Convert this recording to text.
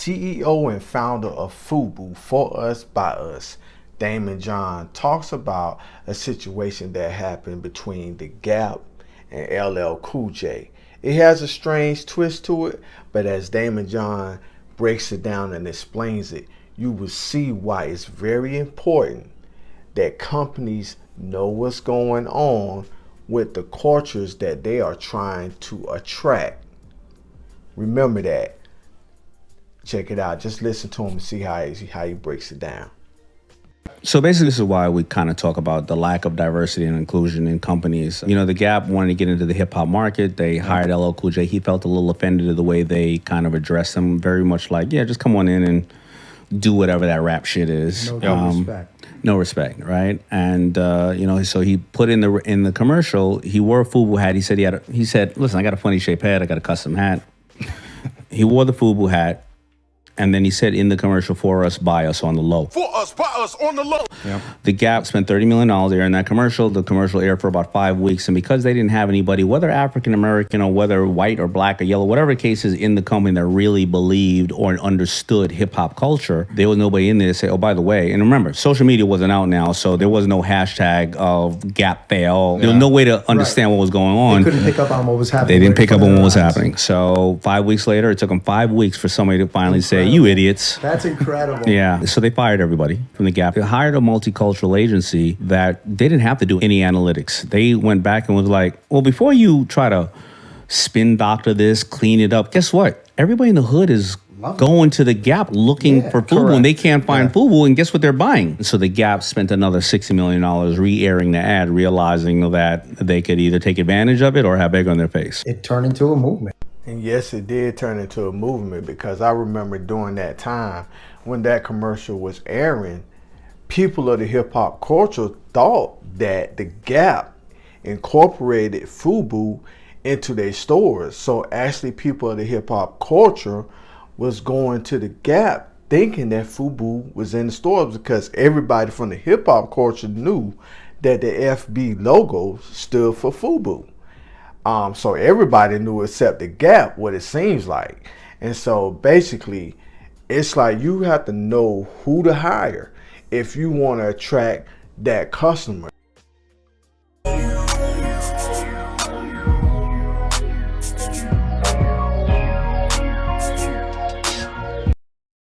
CEO and founder of Fubu, For Us, By Us, Damon John, talks about a situation that happened between The Gap and LL Cool J. It has a strange twist to it, but as Damon John breaks it down and explains it, you will see why it's very important that companies know what's going on with the cultures that they are trying to attract. Remember that. Check it out. Just listen to him and see how he breaks it down. So basically, this is why we kind of talk about the lack of diversity and inclusion in companies. You know, The Gap wanted to get into the hip hop market. They hired LL Cool J. He felt a little offended at the way they kind of addressed him, very much like, yeah, just come on in and do whatever that rap shit is. No respect. No respect, right? And so he put in the commercial. He wore a Fubu hat. He said, listen, I got a funny shaped head. I got a custom hat. He wore the Fubu hat. And then he said in the commercial, for us, by us on the low. For us, by us on the low. Yep. The Gap spent $30 million airing that commercial. The commercial aired for about 5 weeks. And because they didn't have anybody, whether African-American or whether white or black or yellow, whatever the case is in the company that really believed or understood hip-hop culture, there was nobody in there to say, oh, by the way. And remember, social media wasn't out now, so there was no hashtag of Gap fail. There was no way to understand what was going on. They couldn't pick up on what was happening. They didn't pick up on what was happening. So 5 weeks later, it took them 5 weeks for somebody to finally say, you idiots. That's incredible. Yeah. So they fired everybody from The Gap. They hired a multicultural agency that they didn't have to do any analytics. They went back and was like, well, before you try to spin doctor this, clean it up, guess what? Everybody in the hood is going to The Gap looking for Fubu, and they can't find Fubu, and guess what they're buying? So The Gap spent another $60 million re-airing the ad, realizing that they could either take advantage of it or have egg on their face. It turned into a movement. And yes, it did turn into a movement, because I remember during that time when that commercial was airing, people of the hip hop culture thought that The Gap incorporated Fubu into their stores. So actually people of the hip hop culture was going to The Gap thinking that Fubu was in the stores, because everybody from the hip hop culture knew that the FB logo stood for Fubu. So everybody knew except The Gap what it seems like. And so basically, it's like you have to know who to hire if you want to attract that customer.